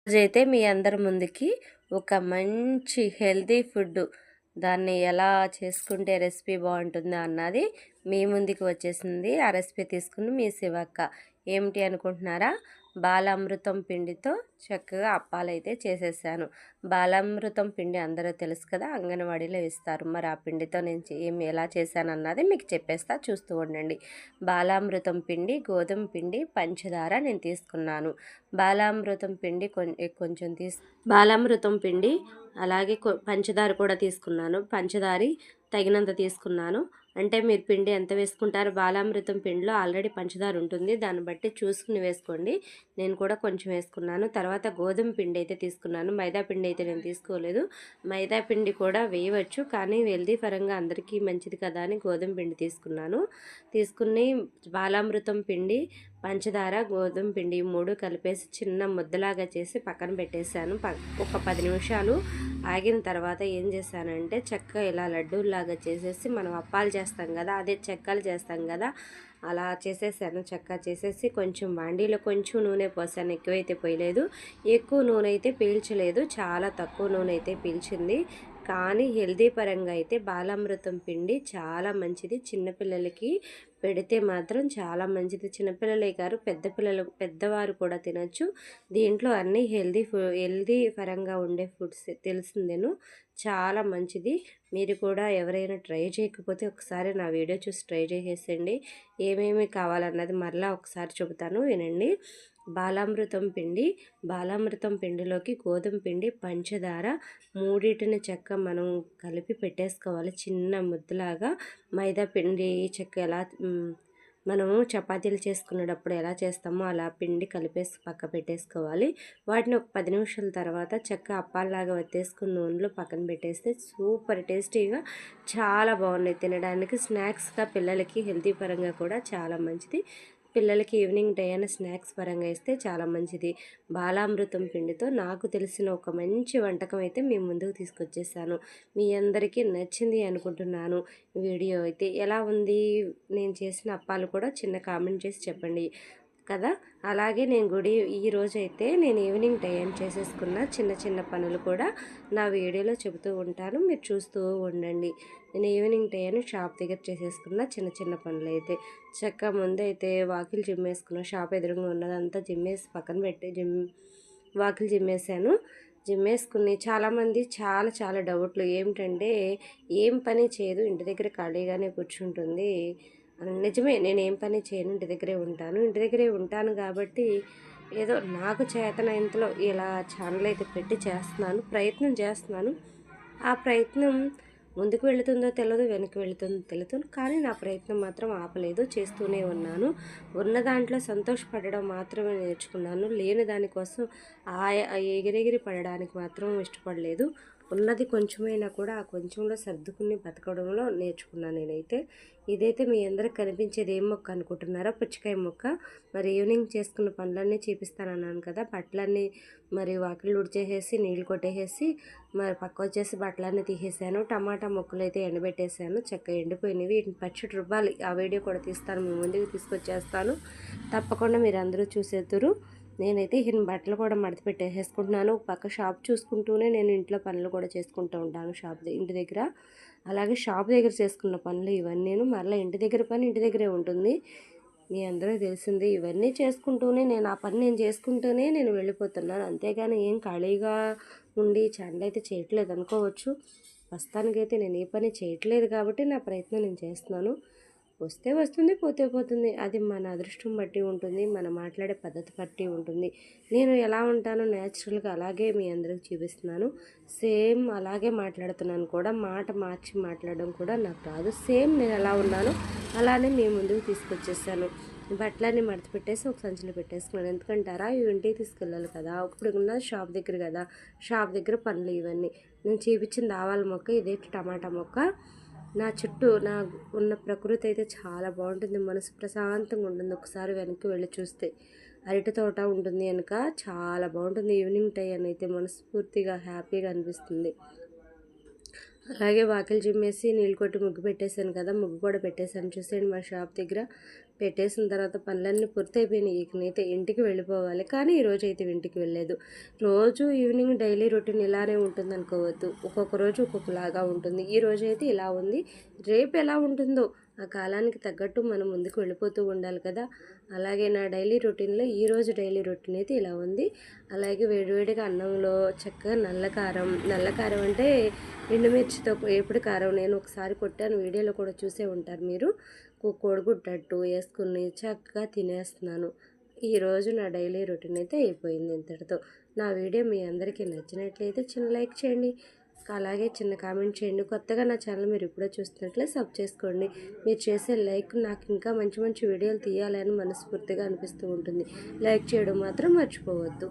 రోజైతే మీ అందరి ముందుకి ఒక మంచి హెల్తీ ఫుడ్ దాన్ని ఎలా చేసుకుంటే రెసిపీ బాగుంటుందో అన్నది మీ ముందుకు వచ్చేసింది. ఆ రెసిపీ తీసుకుని మీ శివక్క ఏమిటి అనుకుంటున్నారా? బాలామృతం పిండితో చక్కగా అప్పాలైతే చేసేసాను. బాలామృతం పిండి అందరూ తెలుసు కదా, అంగన్వాడీలో ఇస్తారు. మరి ఆ పిండితో నేను ఎలా చేశాను అన్నది మీకు చెప్పేస్తా, చూస్తూ ఉండండి. బాలామృతం పిండి, గోధుమ పిండి, పంచదార నేను తీసుకున్నాను. బాలామృతం పిండి కొంచెం బాలామృతం పిండి అలాగే పంచదార కూడా తీసుకున్నాను. పంచదార తగినంత తీసుకున్నాను. అంటే మీరు పిండి ఎంత వేసుకుంటారో, బాలామృతం పిండిలో ఆల్రెడీ పంచదార ఉంటుంది, దాన్ని బట్టి చూసుకుని వేసుకోండి. నేను కూడా కొంచెం వేసుకున్నాను. తర్వాత గోధుమ పిండి అయితే తీసుకున్నాను. మైదా పిండి అయితే నేను తీసుకోలేదు. మైదా పిండి కూడా వేయవచ్చు, కానీ హెల్తీ పరంగా అందరికీ మంచిది కదా అని గోధుమ పిండి తీసుకున్నాను. తీసుకుని బాలామృతం పిండి, పంచదార, గోధుమ పిండి మూడు కలిపేసి చిన్న ముద్దలాగా చేసి పక్కన పెట్టేశాను. ఒక 10 నిమిషాలు ఆగిన తర్వాత ఏం చేశానంటే చక్కగా ఇలా లడ్డూలాగా చేసేసి, మనం అప్పాలు చేస్తాం కదా, అదే చెక్కలు చేస్తాం కదా, అలా చేసేసాను. చక్కగా చేసేసి కొంచెం బాండీలో కొంచెం నూనె పోసాను. ఎక్కువైతే పోయలేదు, ఎక్కువ నూనె అయితే పీల్చలేదు, చాలా తక్కువ నూనె అయితే పీల్చింది. కానీ హెల్తీ పరంగా అయితే బాలామృతం పిండి చాలా మంచిది. చిన్నపిల్లలకి పెడితే మాత్రం చాలా మంచిది. చిన్నపిల్లలే కాదు, పెద్దవారు కూడా తినచ్చు. దీంట్లో అన్ని హెల్దీ పరంగా ఉండే ఫుడ్స్ తెలిసిందేను, చాలా మంచిది. మీరు కూడా ఎవరైనా ట్రై చేయకపోతే ఒకసారి నా వీడియో చూసి ట్రై చేసేయండి. ఏమేమి కావాలన్నది మరలా ఒకసారి చెబుతాను, వినండి. బాలామృతం పిండిలోకి గోధుమ పిండి, పంచదార మూడింటిని మనం కలిపి పెట్టేసుకోవాలి చిన్న ముద్దలాగా. మైదా పిండి ఎలా మనము చపాతీలు చేసుకునేటప్పుడు ఎలా చేస్తామో అలా పిండి కలిపేసి పక్క పెట్టేసుకోవాలి. వాటిని ఒక 10 నిమిషాల తర్వాత అప్పాలాగా వత్తేసుకుని నూనెలో పక్కన పెట్టేస్తే సూపర్ టేస్టీగా చాలా బాగున్నాయి. తినడానికి స్నాక్స్గా పిల్లలకి హెల్తీ పరంగా కూడా చాలా మంచిది. పిల్లలకి ఈవినింగ్ టైం స్నాక్స్ పరంగా ఇస్తే చాలా మంచిది. బాలామృతం పిండితో నాకు తెలిసిన ఒక మంచి వంటకం అయితే మీ ముందుకు తీసుకొచ్చేసాను. మీ అందరికీ నచ్చింది అనుకుంటున్నాను. వీడియో అయితే ఎలా ఉంది, నేను చేసిన అప్పాలు కూడా చిన్న కామెంట్ చేసి చెప్పండి కదా. అలాగే ఈరోజు అయితే నేను ఈవినింగ్ టైం చేసేసుకున్న చిన్న చిన్న పనులు కూడా నా వీడియోలో చెబుతూ ఉంటాను, మీరు చూస్తూ ఉండండి. నేను ఈవినింగ్ టైం షాప్ దగ్గర చేసేసుకున్న చిన్న చిన్న పనులు అయితే ముందైతే వాకిలు జిమ్మేసుకున్న, షాప్ ఎదురుగా ఉన్నదంతా జిమ్మేసి పక్కన పెట్టి వాకిలు జిమ్మేసాను. జిమ్మేసుకుని చాలామంది చాలా చాలా డౌట్లు ఏమిటంటే, ఏం పని చేయదు, ఇంటి దగ్గర ఖాళీగానే కూర్చుంటుంది. నిజమే, నేను ఏం పని చేయను, ఇంటి దగ్గరే ఉంటాను కాబట్టి ఏదో నాకు చేతనైనంతలో ఇలా ఛానల్ అయితే పెట్టి ప్రయత్నం చేస్తున్నాను. ఆ ప్రయత్నం ముందుకు వెళుతుందో తెలియదు, వెనక్కి వెళుతుందో తెలియదు, కానీ నా ప్రయత్నం మాత్రం ఆపలేదు, చేస్తూనే ఉన్నాను. ఉన్న దాంట్లో సంతోషపడడం మాత్రమే నేర్చుకున్నాను. లేని దానికోసం ఎగిరెగిరి పడడానికి మాత్రం ఇష్టపడలేదు. ఉన్నది కొంచెమైనా కూడా ఆ కొంచెంలో సర్దుకుని బతకడంలో నేర్చుకున్నాను నేనైతే. ఇదైతే మీ అందరికి కనిపించేది ఏం మొక్క అనుకుంటున్నారా? పుచ్చకాయ మొక్క. మరి ఈవినింగ్ చేసుకున్న పనులన్నీ చూపిస్తానన్నాను కదా, బట్టలన్నీ మరి వాకిళ్ళు ఉడిచేసేసి నీళ్ళు కొట్టేసేసి మరి పక్క వచ్చేసి బట్టలన్నీ తీసేసాను. టమాటా మొక్కలు అయితే ఎండబెట్టేసాను, చక్కగా ఎండిపోయినవి. వీటిని పచ్చడి రుబ్బాలి, ఆ వీడియో కూడా తీస్తాను, మీ ముందుకు తీసుకొచ్చేస్తాను. తప్పకుండా మీరు అందరూ చూసేద్దరు. నేనైతే ఈయన బట్టలు కూడా మడత పెట్టేసేసుకుంటున్నాను. పక్క షాప్ చూసుకుంటూనే నేను ఇంట్లో పనులు కూడా చేసుకుంటూ ఉంటాను ఇంటి దగ్గర. అలాగే షాప్ దగ్గర చేసుకున్న పనులు ఇవన్నీ మరలా ఇంటి దగ్గర పని ఇంటి దగ్గరే ఉంటుంది, మీ అందరూ తెలిసింది. ఇవన్నీ చేసుకుంటూనే నేను చేసుకుంటూనే నేను వెళ్ళిపోతున్నాను. అంతేగాని ఏం ఖాళీగా ఉండి ఛానల్ అయితే చేయట్లేదు అనుకోవచ్చు. ప్రస్తుతానికైతే నేను ఏ పని చేయట్లేదు కాబట్టి నా ప్రయత్నం నేను చేస్తున్నాను. వస్తే వస్తుంది, పోతే పోతుంది. అది మన అదృష్టం బట్టి ఉంటుంది, మనం మాట్లాడే పద్ధతి బట్టి ఉంటుంది. నేను ఎలా ఉంటానో న్యాచురల్గా అలాగే మీ అందరికి చూపిస్తున్నాను. సేమ్ అలాగే మాట్లాడుతున్నాను కూడా, మాట మార్చి మాట్లాడడం కూడా నాకు రాదు. సేమ్ నేను ఎలా ఉన్నానో అలానే మీ ముందుకు తీసుకొచ్చేసాను. బట్టలన్నీ మడత పెట్టేసి ఒక సంచిలో పెట్టేసుకున్నాను. ఎందుకంటారా, ఇవి ఇంటికి తీసుకెళ్ళాలి కదా, ఇప్పుడు ఉన్న షాప్ దగ్గర కదా, షాప్ దగ్గర పనులు ఇవన్నీ. నేను చూపించింది ఆవాల మొక్క, ఇదే టమాటా మొక్క. నా చుట్టూ ఉన్న ప్రకృతి అయితే చాలా బాగుంటుంది, మనసు ప్రశాంతంగా ఉంటుంది. ఒకసారి వెనక్కి వెళ్ళి చూస్తే అరటి తోట ఉంటుంది వెనుక, చాలా బాగుంటుంది. ఈవినింగ్ టైం అయితే మనస్ఫూర్తిగా హ్యాపీగా అనిపిస్తుంది. అలాగే వాకిలి చిమ్మేసి నీళ్ళు కొట్టి ముగ్గు పెట్టేశాను కదా, ముగ్గు కూడా పెట్టేశాను. చూసేయండి మా షాప్ దగ్గర పెట్టేసిన తర్వాత పనులన్నీ పూర్తయిపోయినాయి. ఇకనైతే ఇంటికి వెళ్ళిపోవాలి. కానీ ఈరోజు అయితే ఇంటికి వెళ్ళలేదు. రోజు ఈవినింగ్ డైలీ రొటీన్ ఇలానే ఉంటుంది అనుకోవద్దు. ఒక్కొక్క రోజు ఒక్కొక్కలాగా ఉంటుంది. ఈ రోజు అయితే ఇలా ఉంది. రేపు ఎలా ఉంటుందో ఆ కాలానికి తగ్గట్టు మనం ముందుకు వెళ్ళిపోతూ ఉండాలి కదా. అలాగే నా డైలీ రొటీన్లో ఈరోజు డైలీ రొటీన్ అయితే ఇలా ఉంది. అలాగే వేడివేడిగా అన్నంలో చక్కగా నల్ల కారం అంటే ఎండుమిర్చితో ఎప్పుడు కారం నేను ఒకసారి కొట్టాను, వీడియోలో కూడా చూసే ఉంటారు మీరు. కోడిగుడ్డట్టు వేసుకుని చక్కగా తినేస్తున్నాను. ఈరోజు నా డైలీ రొటీన్ అయితే అయిపోయింది ఇంతటితో. నా వీడియో మీ అందరికీ నచ్చినట్లయితే చిన్న లైక్ చేయండి, అలాగే చిన్న కామెంట్ చేయండి. కొత్తగా నా ఛానల్ మీరు ఇప్పుడే చూస్తున్నట్లే సబ్ చేసుకోండి. మీరు చేసే లైక్ నాకు ఇంకా మంచి మంచి వీడియోలు తీయాలని మనస్ఫూర్తిగా అనిపిస్తూ ఉంటుంది. లైక్ చేయడం మాత్రం మర్చిపోవద్దు.